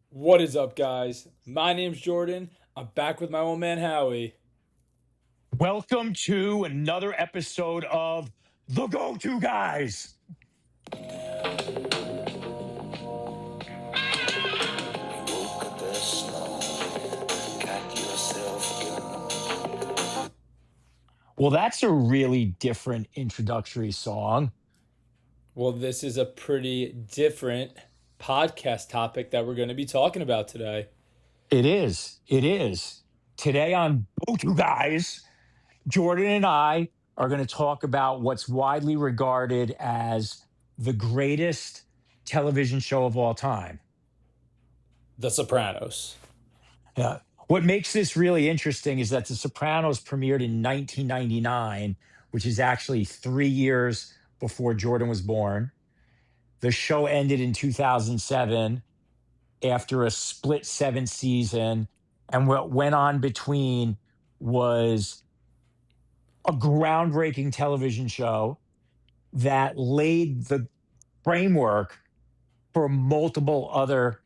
What is up, guys? My name's Jordan. I'm back with my old man Howie. Welcome to another episode of the GoToGuys. Woke up this morning, got yourself in. Well, that's a really different introductory song. Well, this is a pretty different podcast topic that we're going to be talking about today. It is. It is. Today on GoToGuys, Jordan and I are going to talk about what's widely regarded as the greatest television show of all time. The Sopranos. Yeah. What makes this really interesting is that The Sopranos premiered in 1999, which is actually 3 years before Jordan was born. The show ended in 2007 after a split seven season. And what went on between was a groundbreaking television show that laid the framework for multiple other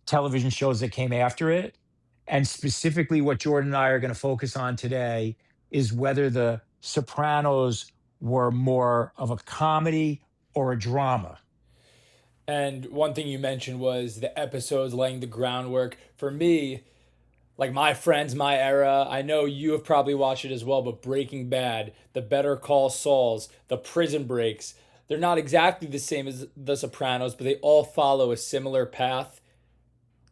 television shows that came after it. And specifically, what Jordan and I are going to focus on today is whether The Sopranos were more of a comedy or a drama. And one thing you mentioned was the episodes laying the groundwork. For me, like my friends, my era, I know you have probably watched it as well, but Breaking Bad, the Better Call Sauls, the Prison Breaks, they're not exactly the same as The Sopranos, but they all follow a similar path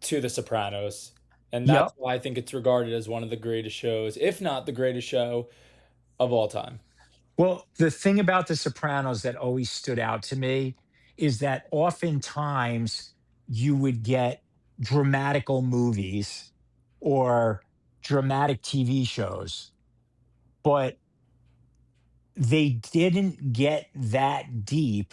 to The Sopranos. And that's Yep. why I think it's regarded as one of the greatest shows, if not the greatest show of all time. Well, the thing about The Sopranos that always stood out to me is that oftentimes you would get dramatical movies or dramatic TV shows, but they didn't get that deep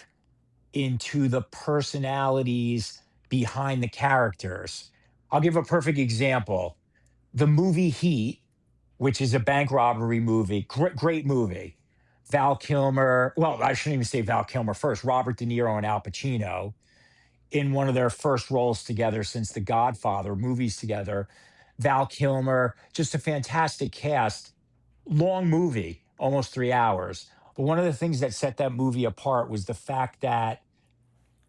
into the personalities behind the characters. I'll give a perfect example. The movie Heat, which is a bank robbery movie, great movie. Val Kilmer, well, I shouldn't even say Val Kilmer first, Robert De Niro and Al Pacino in one of their first roles together since The Godfather movies together. Val Kilmer, just a fantastic cast. Long movie, almost 3 hours. But one of the things that set that movie apart was the fact that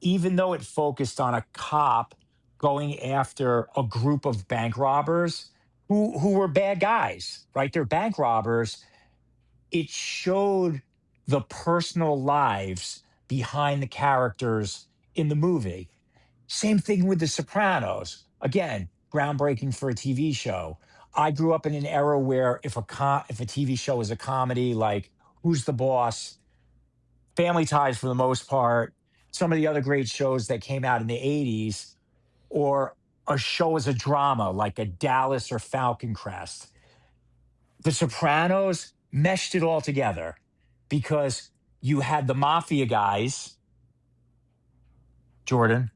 even though it focused on a cop going after a group of bank robbers who were bad guys, right? They're bank robbers. It showed the personal lives behind the characters in the movie. Same thing with The Sopranos. Again, groundbreaking for a TV show. I grew up in an era where if a TV show was a comedy, like Who's the Boss, Family Ties for the most part, some of the other great shows that came out in the 80s, or a show as a drama like a Dallas or Falcon Crest. The Sopranos meshed it all together because you had the mafia guys, Jordan.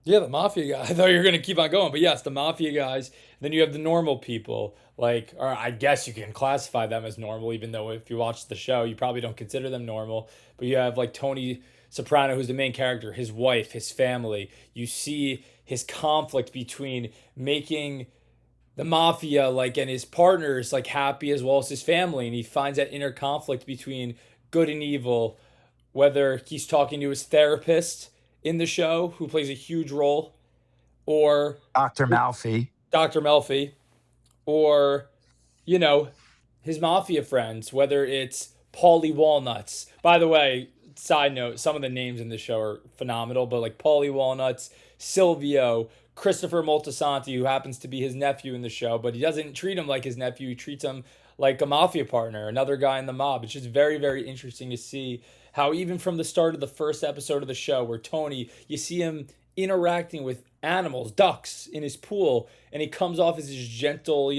Yeah, the mafia guy. I thought you were gonna keep on going, but yes, the mafia guys. Then you have the normal people, like, or I guess you can classify them as normal, even though if you watch the show, you probably don't consider them normal. But you have like Tony Soprano, who's the main character, his wife, his family. You see his conflict between making the mafia like and his partners like happy as well as his family, and he finds that inner conflict between good and evil, whether he's talking to his therapist in the show who plays a huge role, or Dr. Malfi. Dr. Melfi, or you know his mafia friends, whether it's Paulie Walnuts. By the way, side note, some of the names in the show are phenomenal, but like Paulie Walnuts, Silvio, Christopher Moltisanti, who happens to be his nephew in the show, but he doesn't treat him like his nephew. He treats him like a mafia partner, another guy in the mob. It's just very, very interesting to see how even from the start of the first episode of the show, where Tony, you see him interacting with animals, ducks in his pool, and he comes off as this gentle,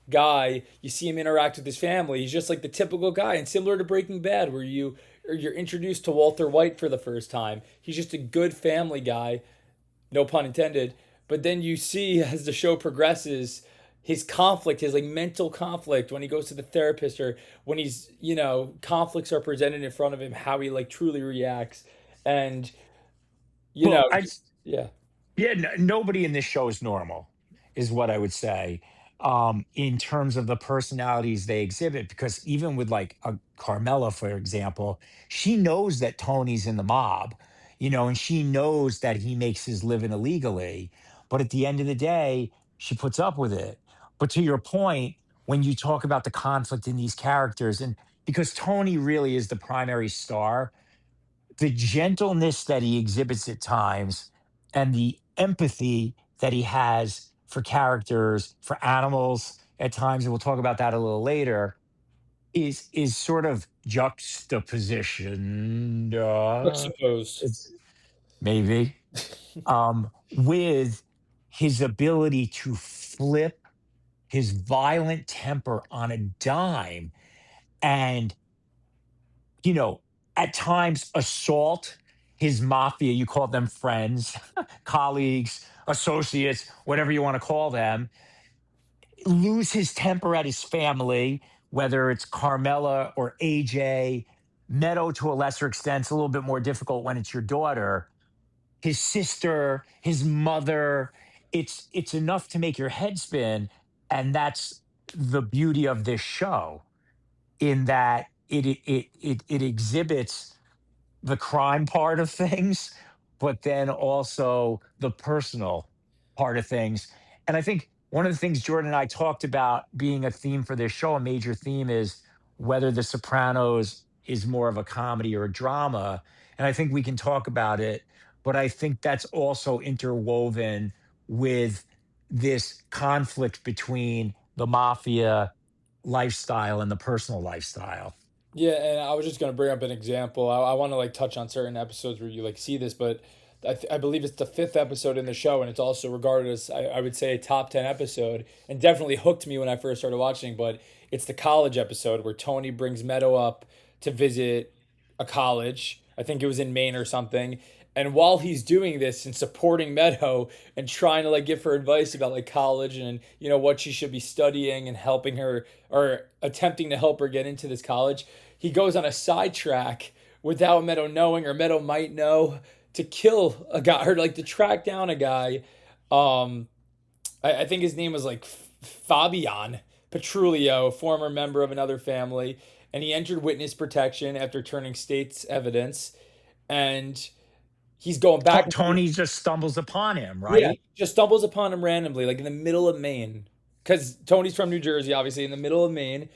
guy. You see him interact with his family. He's just like the typical guy, and similar to Breaking Bad, where you're introduced to Walter White for the first time. He's just a good family guy, no pun intended. But then you see as the show progresses, his conflict, his like mental conflict when he goes to the therapist, or when conflicts are presented in front of him, how he like truly reacts. And you Well, know, yeah. Yeah, nobody in this show is normal, is what I would say, in terms of the personalities they exhibit. Because even with like a Carmela, for example, she knows that Tony's in the mob, and she knows that he makes his living illegally. But at the end of the day, she puts up with it. But to your point, when you talk about the conflict in these characters, and because Tony really is the primary star, the gentleness that he exhibits at times and the empathy that he has for characters, for animals at times, and we'll talk about that a little later, is sort of juxtaposition, Juxtaposed. it's maybe, with his ability to flip his violent temper on a dime and at times assault his mafia. You call them friends, colleagues, associates, whatever you want to call them, lose his temper at his family, whether it's Carmela or AJ, Meadow to a lesser extent. It's a little bit more difficult when it's your daughter, his sister, his mother. It's enough to make your head spin. And that's the beauty of this show, in that it exhibits the crime part of things, but then also the personal part of things. And I think one of the things Jordan and I talked about being a theme for this show, a major theme, is whether The Sopranos is more of a comedy or a drama. And I think we can talk about it, but I think that's also interwoven with this conflict between the mafia lifestyle and the personal lifestyle. Yeah, and I was just gonna bring up an example. I want to like touch on certain episodes where you like see this, but I believe it's the fifth episode in the show, and it's also regarded as I would say a top 10 episode, and definitely hooked me when I first started watching. But it's the college episode where Tony brings Meadow up to visit a college. I think it was in Maine or something. And while he's doing this and supporting Meadow and trying to like give her advice about like college and what she should be studying and helping her or attempting to help her get into this college, he goes on a sidetrack without Meadow knowing, or Meadow might know, to kill a guy or like to track down a guy. Um, I think his name was like Fabian Petrulio, former member of another family, and he entered witness protection after turning state's evidence, and he's going back and forth. Tony just stumbles upon him, Yeah, right? just stumbles upon him randomly, like in the middle of Maine, because Tony's from New Jersey, obviously, in the middle of Maine,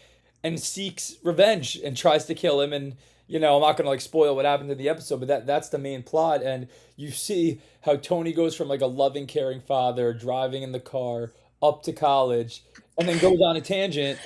and seeks revenge and tries to kill him. And I'm not gonna like spoil what happened in the episode, but that's the main plot. And you see how Tony goes from like a loving, caring father driving in the car up to college, and then goes on a tangent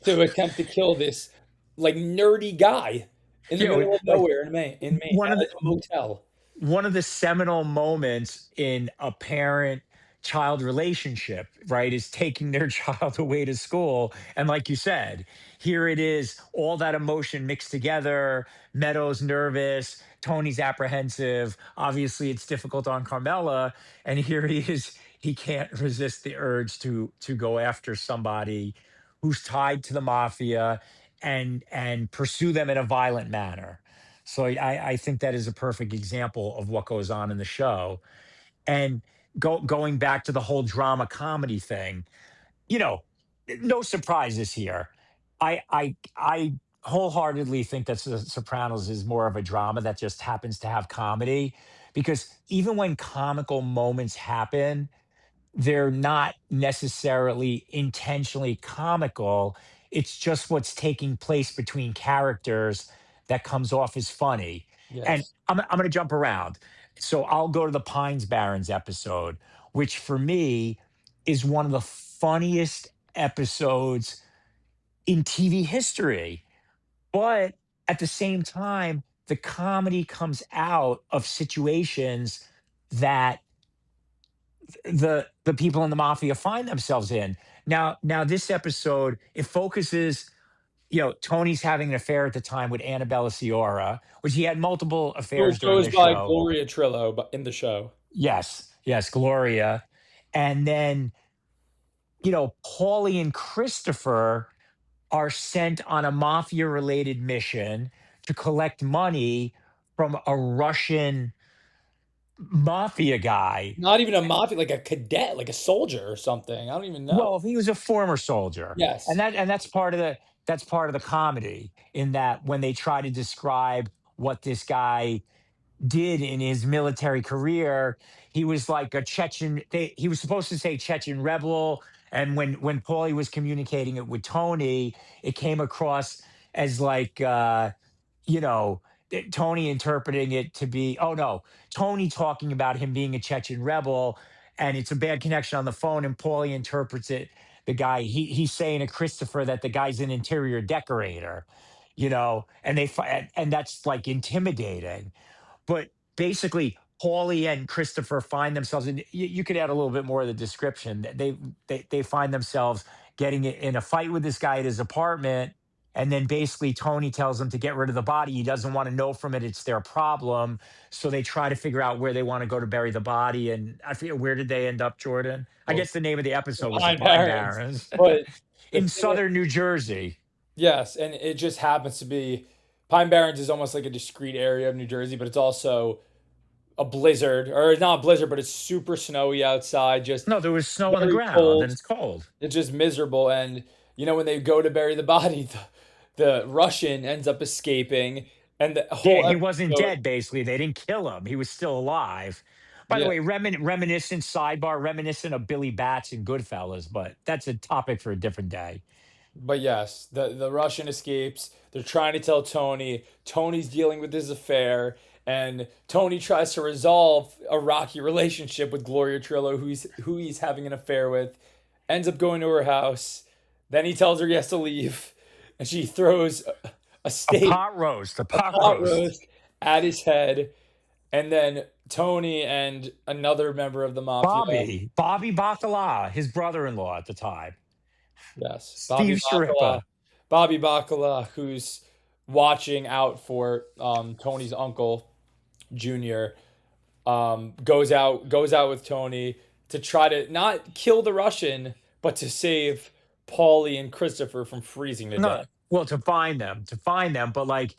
to attempt to kill this like nerdy guy in the middle of Like nowhere in Maine, one at of like the a motel. one of the seminal moments in a parent child relationship, right, is taking their child away to school. And like you said, here it is, all that emotion mixed together. Meadows nervous, Tony's apprehensive. Obviously, it's difficult on Carmela. And here he is, he can't resist the urge to go after somebody who's tied to the mafia and pursue them in a violent manner. So I think that is a perfect example of what goes on in the show. And going back to the whole drama comedy thing, you know, no surprises here. I wholeheartedly think that The Sopranos is more of a drama that just happens to have comedy, because even when comical moments happen, they're not necessarily intentionally comical. It's just what's taking place between characters that comes off as funny. And Yes. I'm going to jump around. So I'll go to the Pines Barrens episode, which for me is one of the funniest episodes in TV history. But at the same time, the comedy comes out of situations that the people in the mafia find themselves in. Now this episode, it focuses, Tony's having an affair at the time with Annabella Ciora, which he had multiple Goes affairs during goes the by show. Gloria Trillo in the show. Yes, Gloria. And then, Paulie and Christopher are sent on a mafia related mission to collect money from a Russian mafia guy. Not even a mafia, like a cadet, like a soldier or something. I don't even know. Well, he was a former soldier, and Yes. that's part of the comedy in that when they try to describe what this guy did in his military career, he was like a Chechen. He was supposed to say Chechen rebel, and when Paulie was communicating it with Tony, it came across as like you know, Tony interpreting it to be, oh no, Tony talking about him being a Chechen rebel, and it's a bad connection on the phone, and Paulie interprets it. The guy he's saying to Christopher that the guy's an interior decorator, and and that's like intimidating. But basically, Paulie and Christopher find themselves, and you could add a little bit more of the description. They find themselves getting in a fight with this guy at his apartment, and then basically Tony tells them to get rid of the body. He doesn't want to know from it; it's their problem. So they try to figure out where they want to go to bury the body. And I forget, where did they end up, Jordan? I Well, guess the name of the the episode was the Pine Pine Barrens. Barrens But the in thing southern New Jersey. yes, and it just happens to be Pine Barrens is almost like a discrete area of New Jersey, but it's also a blizzard, or not a blizzard, but it's super snowy outside, just No, there was snow on the very ground, and cold. it's cold. It's just miserable. And when they go to bury the body, the Russian ends up escaping, and the Yeah, whole he wasn't episode, dead, basically. They didn't kill him. He was still alive. By the yeah. way, reminiscent sidebar, reminiscent of Billy Bats and Goodfellas, but that's a topic for a different day. But yes, the Russian escapes. They're trying to tell Tony. Tony's dealing with his affair, and Tony tries to resolve a rocky relationship with Gloria Trillo, who he's having an affair with. Ends up going to her house. Then he tells her he has to leave, and she throws a steak, A a pot pot roast. roast at his head, and then Tony and another member of the mafia. Bobby Bacala, his brother-in-law at the time, Yes, Steve Sharippa. Bobby Bacala, who's watching out for Tony's uncle Junior, goes out with Tony to try to not kill the Russian, but to save Paulie and Christopher from freezing to No, death. well, to find them, but like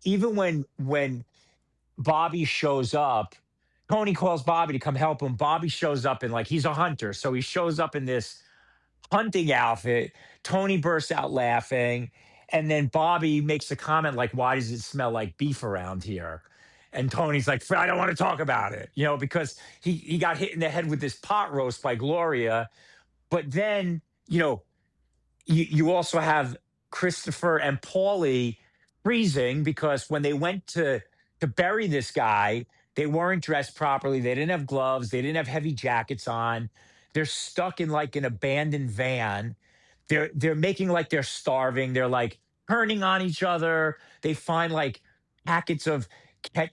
even when Bobby shows up, Tony calls Bobby to come help him. Bobby shows up and like he's a hunter, so he shows up in this hunting outfit. Tony bursts out laughing. And then Bobby makes a comment like, "Why does it smell like beef around here?" And Tony's like, "I don't want to talk about it," because he got hit in the head with this pot roast by Gloria. But then, you also have Christopher and Paulie freezing because when they went to bury this guy, they weren't dressed properly. They didn't have gloves. They didn't have heavy jackets on. They're stuck in like an abandoned van. They're making like they're starving. They're like turning on each other. They find like packets of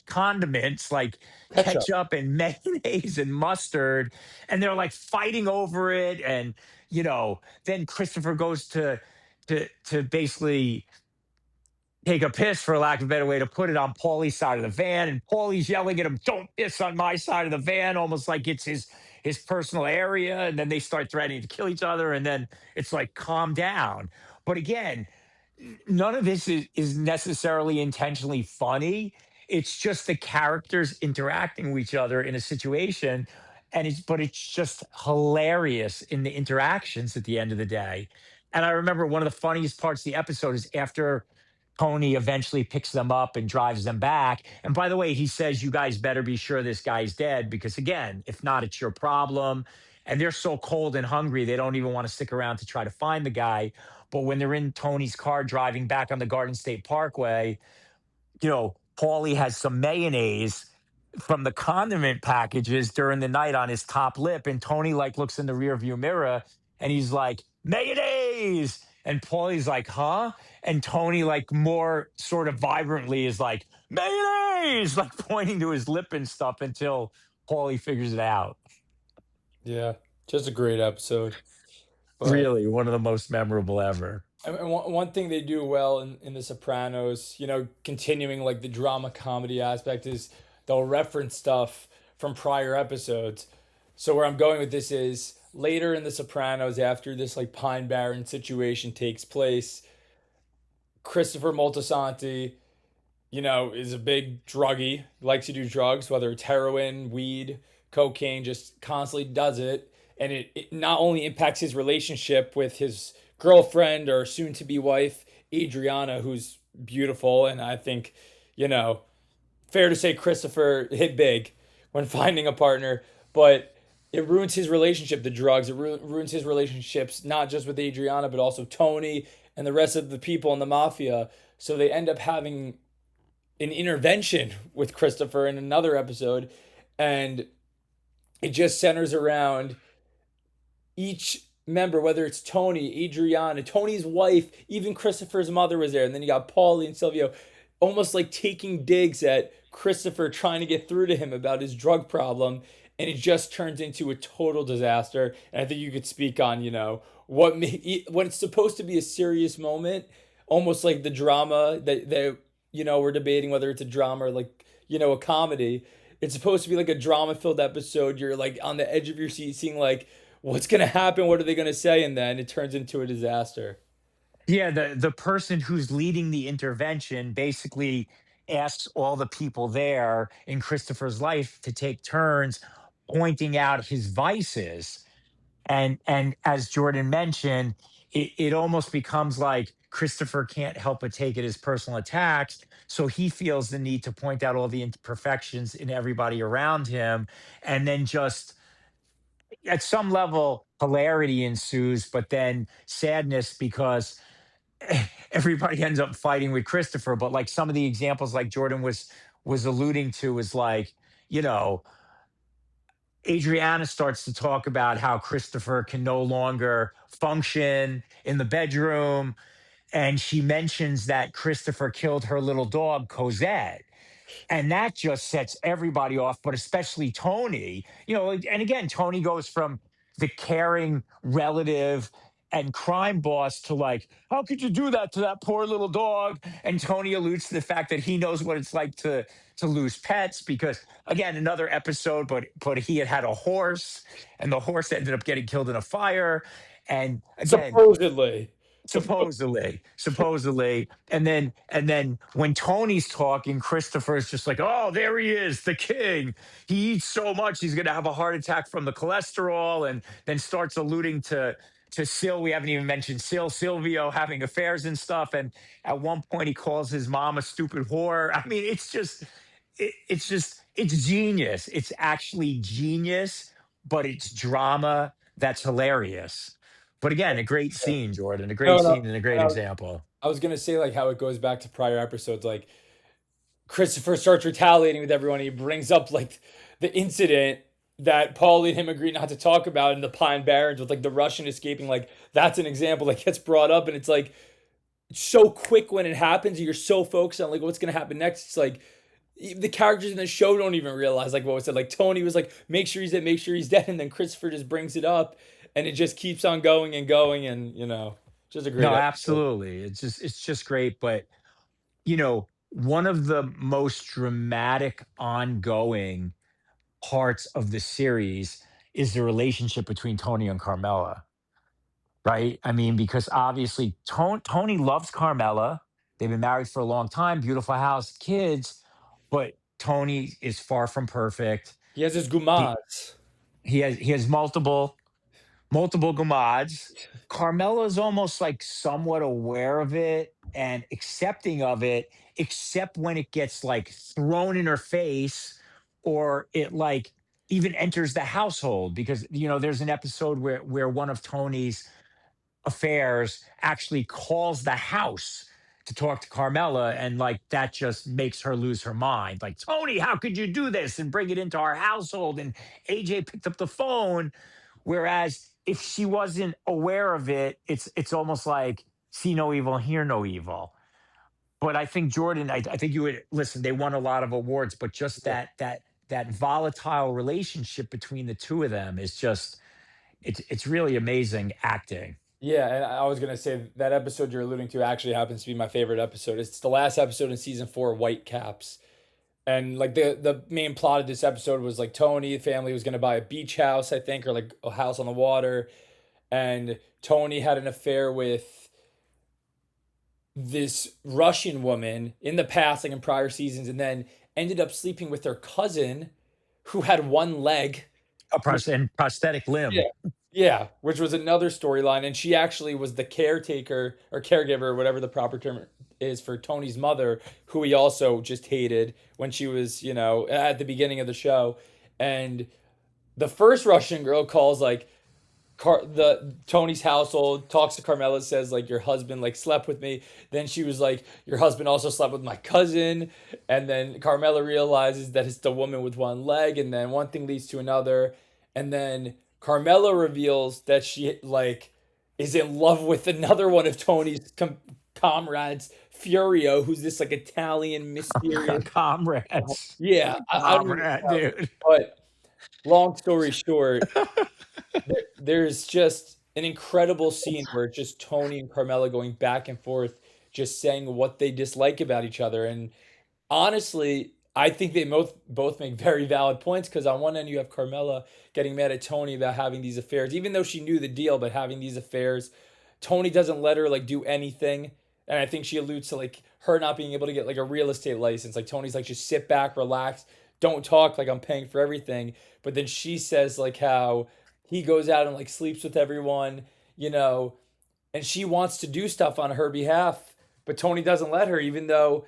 condiments like Ketchup. ketchup and mayonnaise and mustard, and they're like fighting over it. And then Christopher goes to basically take a piss, for lack of a better way to put it, on Paulie's side of the van, and Paulie's yelling at him, "Don't piss on my side of the van," almost like it's his personal area. And then they start threatening to kill each other, and then it's like, calm down. But again, none of this is necessarily intentionally funny. It's just the characters interacting with each other in a situation. But it's just hilarious in the interactions at the end of the day. And I remember one of the funniest parts of the episode is after Tony eventually picks them up and drives them back. And by the way, he says, "You guys better be sure this guy's dead, because again, if not, it's your problem." And they're so cold and hungry, they don't even want to stick around to try to find the guy. But when they're in Tony's car driving back on the Garden State Parkway, Paulie has some mayonnaise from the condiment packages during the night on his top lip. And Tony like looks in the rearview mirror and he's like, "Mayonnaise." And Paulie's like, "Huh?" And Tony, like more sort of vibrantly, is like, "Mayonnaise," like pointing to his lip and stuff until Paulie figures it out. Yeah, just a great episode. But Really, one of the most memorable ever. and one thing they do well in The Sopranos, continuing like the drama comedy aspect, is they'll reference stuff from prior episodes. So where I'm going with this is later in The Sopranos, after this like Pine Barren situation takes place, Christopher Moltisanti is a big druggie, likes to do drugs, whether it's heroin, weed, cocaine, just constantly does it. And it not only impacts his relationship with his girlfriend or soon to be wife, Adriana, who's beautiful. And I think, you know, fair to say Christopher hit big when finding a partner, but it ruins his relationship, the drugs. It ruins his relationships, not just with Adriana, but also Tony and the rest of the people in the mafia. So they end up having an intervention with Christopher in another episode, and it just centers around each member, whether it's Tony, Adriana, Tony's wife, even Christopher's mother was there, and then you got Paulie and Silvio, almost like taking digs at Christopher, trying to get through to him about his drug problem, and it just turns into a total disaster. And I think you could speak on, when it's supposed to be a serious moment, almost like the drama that we're debating whether it's a drama or like a comedy. It's supposed to be like a drama filled episode. You're like on the edge of your seat, seeing like what's gonna happen, what are they gonna say, and then it turns into a disaster. Yeah, the person who's leading the intervention basically asks all the people there in Christopher's life to take turns pointing out his vices. And as Jordan mentioned, it almost becomes like Christopher can't help but take it as personal attacks. So he feels the need to point out all the imperfections in everybody around him. And then just at some level, hilarity ensues, but then sadness because everybody ends up fighting with Christopher. But like some of the examples like Jordan was alluding to is like, you know, Adriana starts to talk about how Christopher can no longer function in the bedroom. And she mentions that Christopher killed her little dog, Cosette. And that just sets everybody off, but especially Tony. And again, Tony goes from the caring relative and crime boss to like, how could you do that to that poor little dog? And Tony alludes to the fact that he knows what it's like to lose pets because again, another episode, but he had a horse and the horse ended up getting killed in a fire. And again, Supposedly. supposedly, and then when Tony's talking, Christopher's just like, oh, there he is, the king. He eats so much he's gonna have a heart attack from the cholesterol, and then starts alluding to Sil. We haven't even mentioned Silvio having affairs and stuff. And at one point he calls his mom a stupid whore. I mean, it's genius. It's actually genius, but it's drama that's hilarious. But again, a great scene, Jordan. A great No, no. scene and a great And example. I was gonna say like how it goes back to prior episodes, like Christopher starts retaliating with everyone. He brings up like the incident that Paulie and him agreed not to talk about in the Pine Barrens with like the Russian escaping. Like that's an example that gets brought up, and it's like so quick when it happens. And you're so focused on like what's gonna happen next. It's like the characters in the show don't even realize like what was said. Like Tony was like, "Make sure he's dead, make sure he's dead," and then Christopher just brings it up, and it just keeps on going and going, and just a great No, episode. absolutely. It's just great. But one of the most dramatic ongoing parts of the series is the relationship between Tony and Carmela. Right? I mean, because obviously Tony loves Carmela. They've been married for a long time, beautiful house, kids, but Tony is far from perfect. He has his He gumas. he has multiple gumads. Carmela's almost like somewhat aware of it and accepting of it, except when it gets like thrown in her face or it like even enters the household because there's an episode where one of Tony's affairs actually calls the house to talk to Carmela, and like that just makes her lose her mind. Like, Tony, how could you do this and bring it into our household? And AJ picked up the phone. Whereas if she wasn't aware of it, it's almost like see no evil, hear no evil. But I think Jordan, I think you would listen. They won a lot of awards, but just Yeah. that volatile relationship between the two of them is just it's really amazing acting. Yeah, and I was gonna say that episode you're alluding to actually happens to be my favorite episode. It's the last episode in season 4, White Caps. And like the main plot of this episode was like Tony, the family was gonna buy a beach house, I think, or like a house on the water. And Tony had an affair with this Russian woman in the past, like in prior seasons, and then ended up sleeping with her cousin who had one leg. And prosthetic Yeah. limb. Yeah, which was another storyline. And she actually was the caretaker or caregiver, or whatever the proper term is, for Tony's mother, who he also just hated when she was, at the beginning of the show. And the first Russian girl calls like the Tony's household, talks to Carmela, says like your husband like slept with me. Then she was like your husband also slept with my cousin, and then Carmela realizes that it's the woman with one leg, and then one thing leads to another, and then Carmela reveals that she like is in love with another one of Tony's comrades, Furio, who's this like Italian mysterious. Comrades. Yeah, I don't even Comrade, know, dude. but long story short, there's just an incredible scene where it's just Tony and Carmela going back and forth, just saying what they dislike about each other. And honestly, I think they both make very valid points, because on one end you have Carmela getting mad at Tony about having these affairs, even though she knew the deal, but having these affairs. Tony doesn't let her like do anything. And I think she alludes to like her not being able to get like a real estate license. Like Tony's like, just sit back, relax, don't talk, like I'm paying for everything. But then she says like how he goes out and like sleeps with everyone, you know, and she wants to do stuff on her behalf, but Tony doesn't let her, even though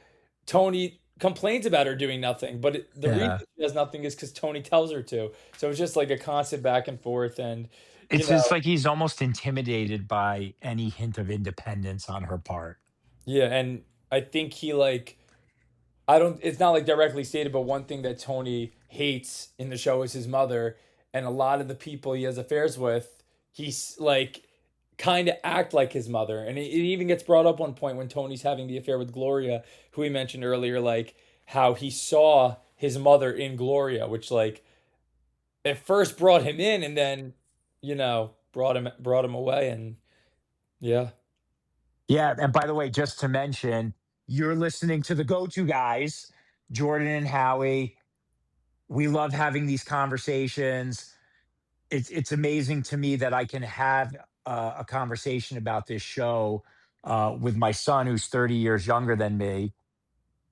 Tony complains about her doing nothing. But the reason Yeah. she does nothing is because Tony tells her to. So it's just like a constant back and forth. And, you It's just know, like he's almost intimidated by any hint of independence on her part. yeah. And I think he like, I don't, it's not like directly stated, but one thing that Tony hates in the show is his mother. And a lot of the people he has affairs with, he's like, kind of act like his mother. And it even gets brought up one point when Tony's having the affair with Gloria, who we mentioned earlier, like how he saw his mother in Gloria, which like at first brought him in, and then, brought him away. And yeah. Yeah, and by the way, just to mention, you're listening to the go-to guys, Jordan and Howie. We love having these conversations. It's amazing to me that I can have a conversation about this show with my son, who's 30 years younger than me.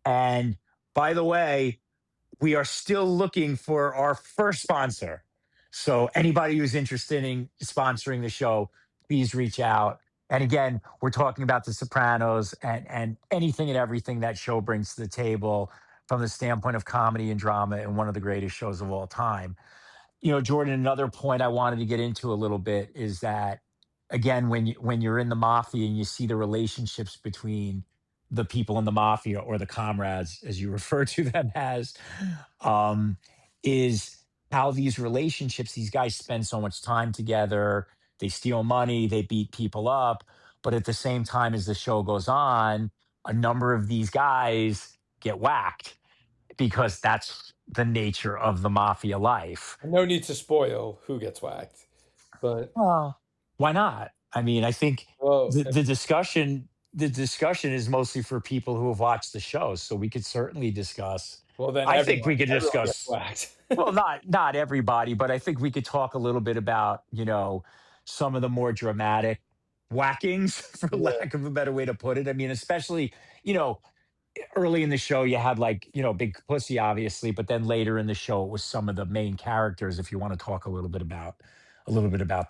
And by the way, we are still looking for our first sponsor. So anybody who's interested in sponsoring the show, please reach out. And again, we're talking about The Sopranos and anything and everything that show brings to the table from the standpoint of comedy and drama, and one of the greatest shows of all time. Jordan, another point I wanted to get into a little bit is that, again, when you're in the mafia and you see the relationships between the people in the mafia, or the comrades, as you refer to them as, um, is how these relationships, these guys spend so much time together. They steal money, they beat people up, but at the same time, as the show goes on, a number of these guys get whacked because that's the nature of the mafia life. No need to spoil who gets whacked. But, Well, why not? I mean, I think well, the discussion is mostly for people who have watched the show, so we could certainly discuss. then I think everyone we could everyone gets discuss. whacked. Well, not everybody, but I think we could talk a little bit about some of the more dramatic whackings, for Yeah. lack of a better way to put it. I mean, especially you know early in the show, you had like Big Pussy, obviously, but then later in the show, it was some of the main characters. If you want to talk a little bit about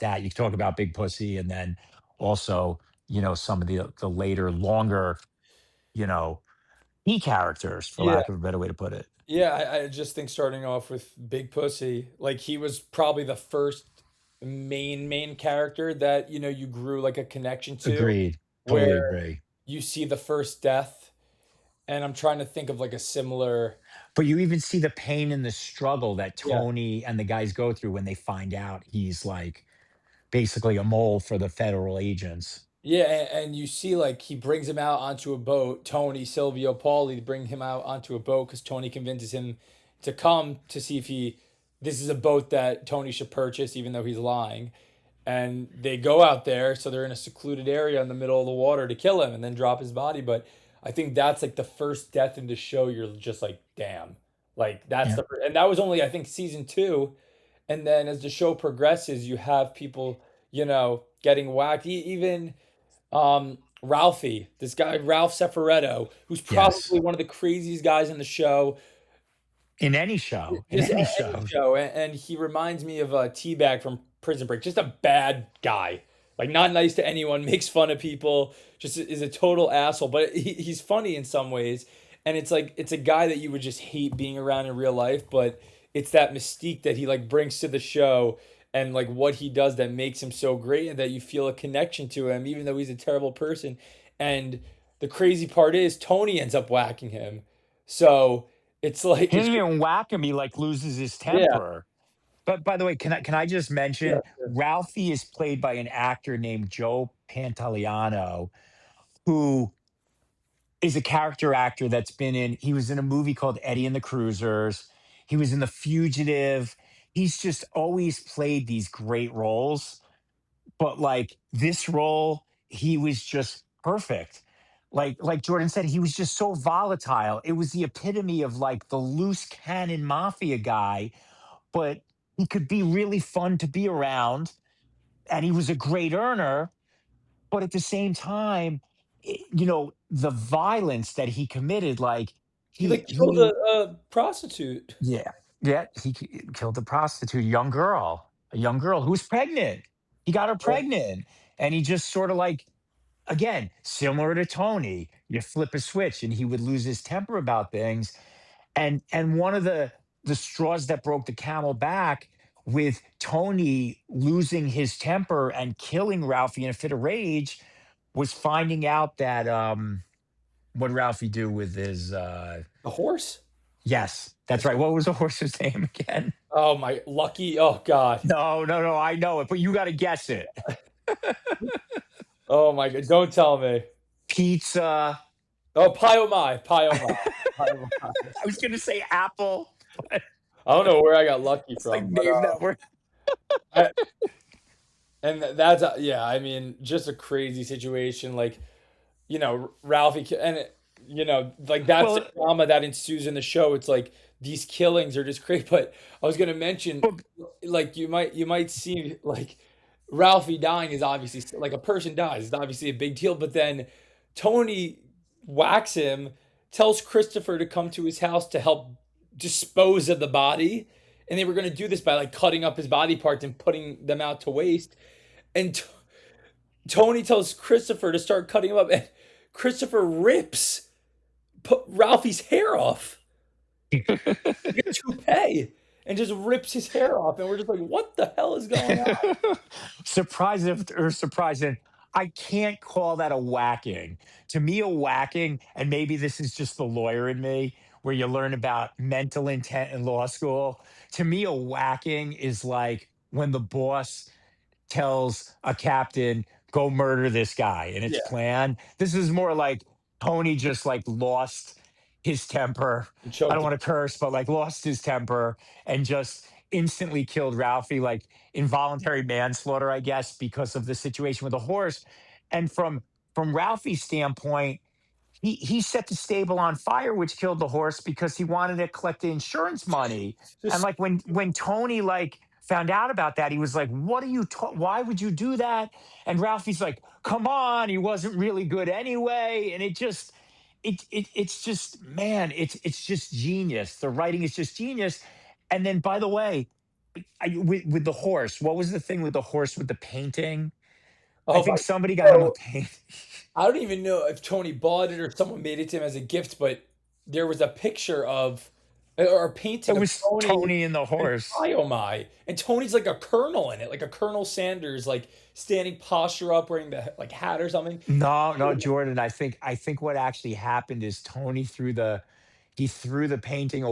that, you can talk about Big Pussy, and then also some of the later, longer, you know key characters, for Yeah. lack of a better way to put it. Yeah, I just think starting off with Big Pussy, like he was probably the first main character that you grew like a connection to, Agreed. where Totally agree. you see the first death, and I'm trying to think of like a similar. But you even see the pain and the struggle that Yeah. Tony and the guys go through when they find out he's like basically a mole for the federal agents. Yeah, and you see like he brings him out onto a boat. Tony, Silvio, Paulie bring him out onto a boat because Tony convinces him to come to see if this is a boat that Tony should purchase, even though he's lying. And they go out there, so they're in a secluded area in the middle of the water to kill him and then drop his body. But I think that's like the first death in the show. You're just like, damn, like that's Yeah. and that was only I think season two. And then as the show progresses, you have people, getting whacked. Even Ralphie, this guy Ralph Cefaretto, who's Yes. probably one of the craziest guys in the show. In any show, in Just any any show. show, and he reminds me of Teabag from Prison Break. Just a bad guy, like not nice to anyone, makes fun of people, just is a total asshole. But he's funny in some ways, and it's like it's a guy that you would just hate being around in real life, but it's that mystique that he like brings to the show, and like what he does that makes him so great, and that you feel a connection to him, even though he's a terrible person. And the crazy part is Tony ends up whacking him, so it's like He it's doesn't even whack him. He like loses his yeah. temper. But by the way, can I just Yeah. mention Ralphie is played by an actor named Joe Pantoliano, who is a character actor that's been in. He was in a movie called Eddie and the Cruisers. He was in The Fugitive. He's just always played these great roles. But like this role, he was just perfect. Like Jordan said, he was just so volatile. It was the epitome of like the loose cannon mafia guy, but he could be really fun to be around, and he was a great earner. But at the same time, the violence that he committed, like He like killed he a prostitute. yeah, yeah, killed a prostitute, a young girl who was pregnant. He got her Yeah. pregnant, and he just sort of like, again, similar to Tony, you flip a switch and he would lose his temper about things. And one of the straws that broke the camel back, with Tony losing his temper and killing Ralphie in a fit of rage, was finding out that what Ralphie do with his A horse? yes, that's right. What was the horse's name again? Oh my lucky. Oh god. No, no, no, I know it, but you got to guess it. Oh my god. Don't tell me. Pizza. Oh, pie oh my. Pie oh my. I Pie oh my. was going to say apple, but I don't know where I got lucky it's like from, but name that word. I, and that's yeah. I mean, just a crazy situation. Like Ralphie, and like that's the Well, drama that ensues in the show. It's like these killings are just great. But I was gonna mention, but like you might see like Ralphie dying is obviously like a person dies. It's obviously a big deal. But then Tony whacks him, tells Christopher to come to his house to help dispose of the body. And they were going to do this by like cutting up his body parts and putting them out to waste. And Tony tells Christopher to start cutting him up, and Christopher rips Ralphie's hair off, like a toupee, and just rips his hair off. And we're just like, what the hell is going on? surprising. I can't call that a whacking. To me, a whacking, and maybe this is just the lawyer in me, where you learn about mental intent in law school. To me, a whacking is like when the boss tells a captain, go murder this guy in its Yeah, plan. This is more like Tony just like lost his temper. and I don't choked him. want to curse, but like lost his temper and just instantly killed Ralphie, like involuntary manslaughter, I guess, because of the situation with the horse. And from Ralphie's standpoint, he set the stable on fire, which killed the horse because he wanted to collect the insurance money. And Just like when Tony like found out about that, he was like, "What are you? Why would you do that?" And Ralphie's like, "Come on, he wasn't really good anyway." And it's just, man, it's just genius. The writing is just genius. And then, by the way, with the horse, what was the thing with the horse with the painting? I oh my. think somebody got him a So paint. I don't even know if Tony bought it or someone made it to him as a gift, but there was a picture of or a It painting of was Tony Tony and the and horse. Pyomai. And Tony's like a colonel in it, like a Colonel Sanders, like standing posture up, wearing the like hat or something. No, no, Jordan. I think what actually happened is Tony threw the painting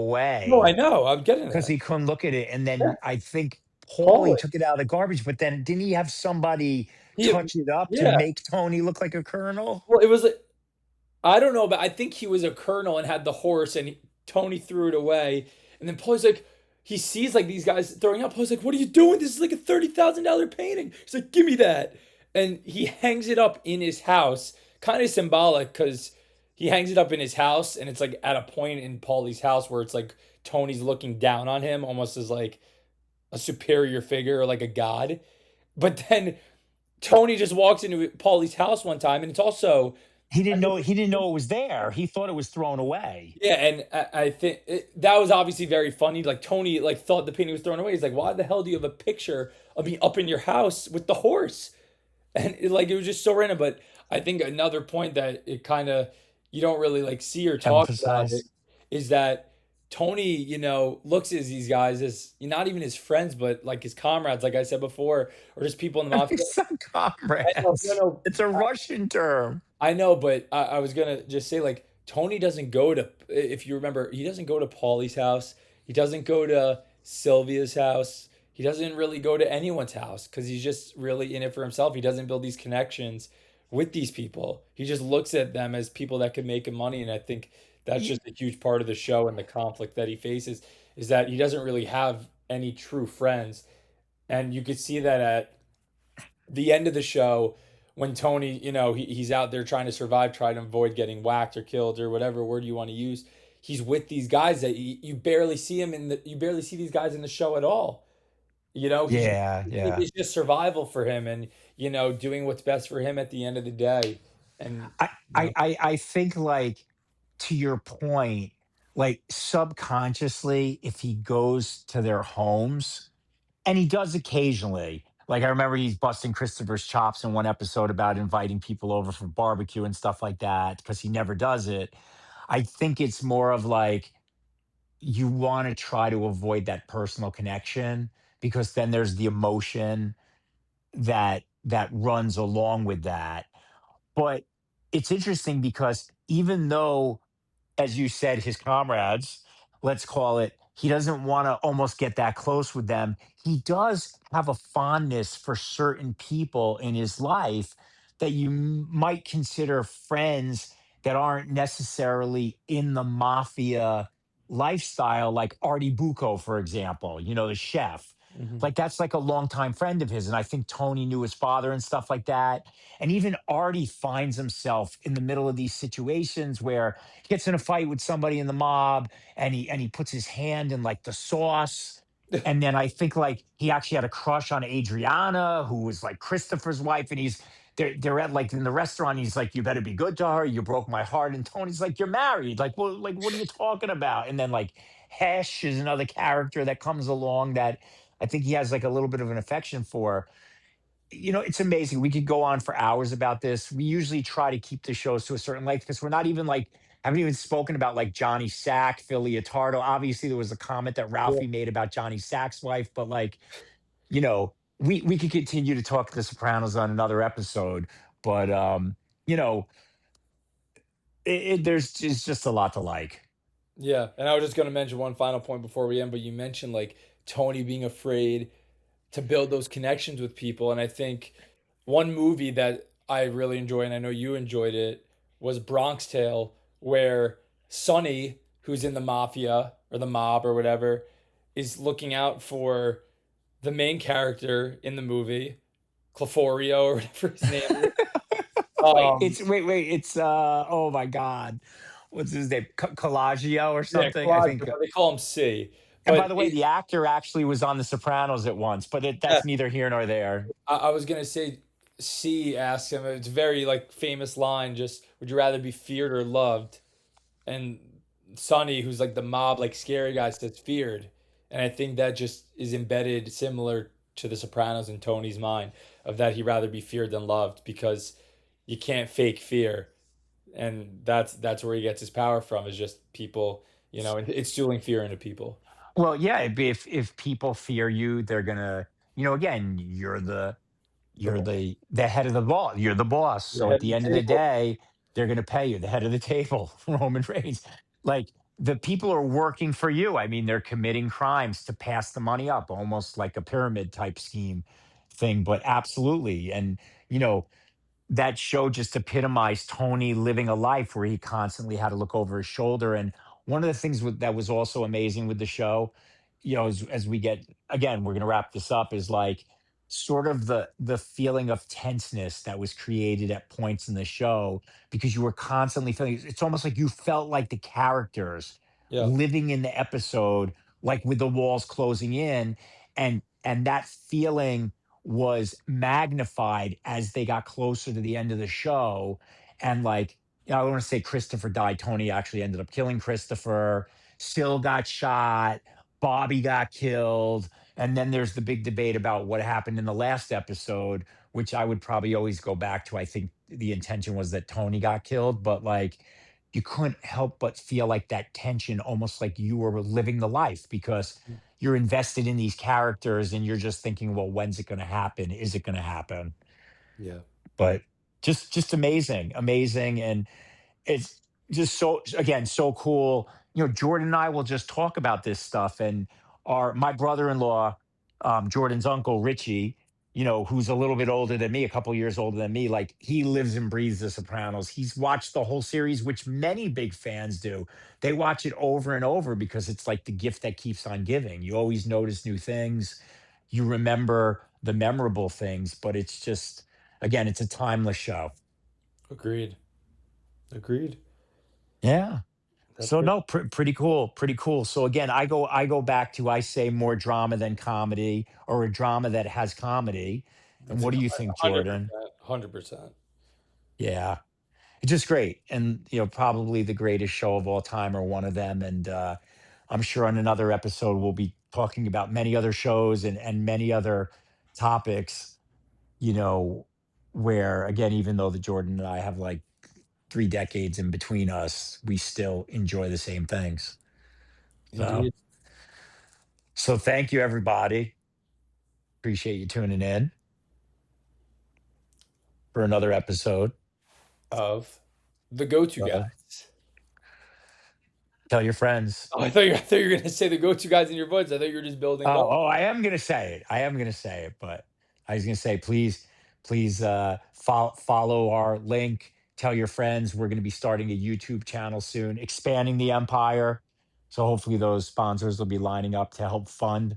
No, I away know. I'm getting because that. he couldn't look at it. And Yeah, then I think Paulie Paulie. took it out of the garbage. But then didn't he have somebody He, touch it up to yeah. make Tony look like a colonel? Well, it was like I don't know, but I think he was a colonel and had the horse, and Tony threw it away. And then Paul's like, he sees like these guys throwing up. Paul's like, "What are you doing? This is like a $30,000 painting." He's like, "Give me that," and he hangs it up in his house. Kind of symbolic because he hangs it up in his house, and it's like at a point in Paulie's house where it's like Tony's looking down on him, almost as like a superior figure or like a god. But then Tony just walks into Paulie's house one time, and it's also, I think, He didn't know it was there. He thought it was thrown away. yeah, and I think that was obviously very funny. Like Tony, like thought the painting was thrown away. He's like, "Why the hell do you have a picture of me up in your house with the horse?" And it was just so random. But I think another point that it kind of, you don't really like see or talk about it, Emphasize. is that Tony, looks at these guys as not even his friends, but like his comrades, like I said before, or just people in the mafia. Some I know, no, comrades. no, It's a Russian term. I know, but I was gonna just say, like, Tony doesn't go to, if you remember, he doesn't go to Paulie's house. He doesn't go to Sylvia's house. He doesn't really go to anyone's house because he's just really in it for himself. He doesn't build these connections with these people. He just looks at them as people that can make him money. And I think that's Y- just a huge part of the show and the conflict that he faces, is that he doesn't really have any true friends. And you could see that at the end of the show when Tony, he's out there trying to survive, trying to avoid getting whacked or killed or whatever word you want to use. He's with these guys that you barely see you barely see these guys in the show at all. Yeah, yeah. It's just survival for him, and doing what's best for him at the end of the day. And I think, like, to your point, like, subconsciously, if he goes to their homes, and he does occasionally. Like, I remember he's busting Christopher's chops in one episode about inviting people over for barbecue and stuff like that because he never does it. I think it's more of like, you want to try to avoid that personal connection, because then there's the emotion that runs along with that. But it's interesting because even though, as you said, his comrades, let's call it, he doesn't want to almost get that close with them. He does have a fondness for certain people in his life that you might consider friends that aren't necessarily in the mafia lifestyle, like Artie Bucco, for example, the chef. Mhm. Like, that's like a longtime friend of his. And I think Tony knew his father and stuff like that. And even Artie finds himself in the middle of these situations where gets in a fight with somebody in the mob, and he puts his hand in like the sauce. And then I think, like, he actually had a crush on Adriana, who was like Christopher's wife, and they're at, like, in the restaurant. He's like, "You better be good to her. You broke my heart." And Tony's like, "You're married. Like, well, like, what are you talking about?" And then, like, Hesh is another character that comes along that I think he has like a little bit of an affection for. It's amazing. We could go on for hours about this. We usually try to keep the shows to a certain length because we're not even like, haven't even spoken about like Johnny Sack, Phil Leotardo. Obviously, there was a comment that Yeah, Ralphie made about Johnny Sack's wife, but like, we could continue to talk The Sopranos on another episode. But you know, there's just a lot to like. yeah. And I was just gonna mention one final point before we end, but you mentioned like Tony being afraid to build those connections with people. And I think one movie that I really enjoy, and I know you enjoyed it, was Bronx Tale, where Sonny, who's in the mafia or the mob or whatever, is looking out for the main character in the movie, Cleforio or whatever his name is. Um, Wait, it's oh my god. What's his name? Collagio or yeah, something, I Claudio, think. they call him C. And by But the way, the actor actually was on The Sopranos at once, but yeah, that's neither here nor there. I was gonna say C asks him, it's a very like famous line, just would you rather be feared or loved? And Sonny, who's like the mob, like scary guy, says feared. And I think that just is embedded similar to the Sopranos in Tony's mind, of that he'd rather be feared than loved, because you can't fake fear. And that's where he gets his power from, is just people, and instilling fear into people. Well, yeah, if people fear you, they're gonna, again, The you're the head of the boss. You're the boss. the So head at of the the end of the table. day, they're gonna pay you, the head of the table, Roman Reigns. Like, the people are working for you. I mean, they're committing crimes to pass the money up, almost like a pyramid type scheme thing. But absolutely. And you know, that show just epitomized Tony living a life where he constantly had to look over his shoulder. And one of the things that was also amazing with the show, as we get, again, we're going to wrap this up, is like, sort of the feeling of tenseness that was created at points in the show, because you were constantly feeling, it's almost like you felt like the characters Yeah. living in the episode, like with the walls closing in. And that feeling was magnified as they got closer to the end of the show. And like, I don't want to say Christopher died. Tony actually ended up killing Christopher. Sil got shot. Bobby got killed. And then there's the big debate about what happened in the last episode, which I would probably always go back to. I think the intention was that Tony got killed, but like, you couldn't help but feel like that tension, almost like you were living the life, because you're invested in these characters and you're just thinking, well, when's it going to happen? Is it going to happen? Yeah. But just amazing, amazing. And it's just so, again, so cool. Jordan and I will just talk about this stuff, and our my brother-in-law, Jordan's uncle Richie, who's a little bit older than me, a couple years older than me, like he lives and breathes the Sopranos. He's watched the whole series, which many big fans do. They watch it over and over because it's like the gift that keeps on giving. You always notice new things, you remember the memorable things, but it's just, again, it's a timeless show. Agreed. Agreed. Yeah. That's So great. no, pretty cool, pretty cool. So again, I go back to, I say, more drama than comedy, or a drama that has comedy. And That's what do you think, Jordan? 100%. 100%. Yeah, it's just great, and probably the greatest show of all time, or one of them. And I'm sure on another episode we'll be talking about many other shows and many other topics. You know, where again, even though the Jordan and I have like 3 decades in between us, we still enjoy the same things. So. Indeed. So thank you, everybody. Appreciate you tuning in for another episode. Of the go-to Uh, guys. Tell your friends. Oh, I thought you were gonna say the go-to guys in your voice. I thought you were just building it up. I am gonna say it. I am gonna say it, but I was gonna say, please, follow our link. Tell your friends. We're gonna be starting a YouTube channel soon, expanding the empire. So hopefully those sponsors will be lining up to help fund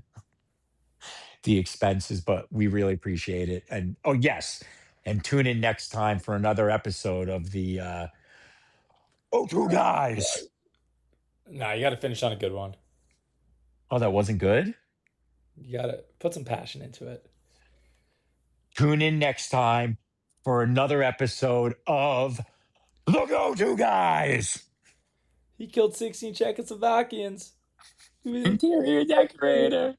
the expenses, but we really appreciate it. And oh yes, and tune in next time for another episode of the GoToGuys. Nah, you got to finish on a good one. Oh, that wasn't good? You got to put some passion into it. Tune in next time for another episode of the GoToGuys. He killed 16 Czechoslovakians. Interior decorator.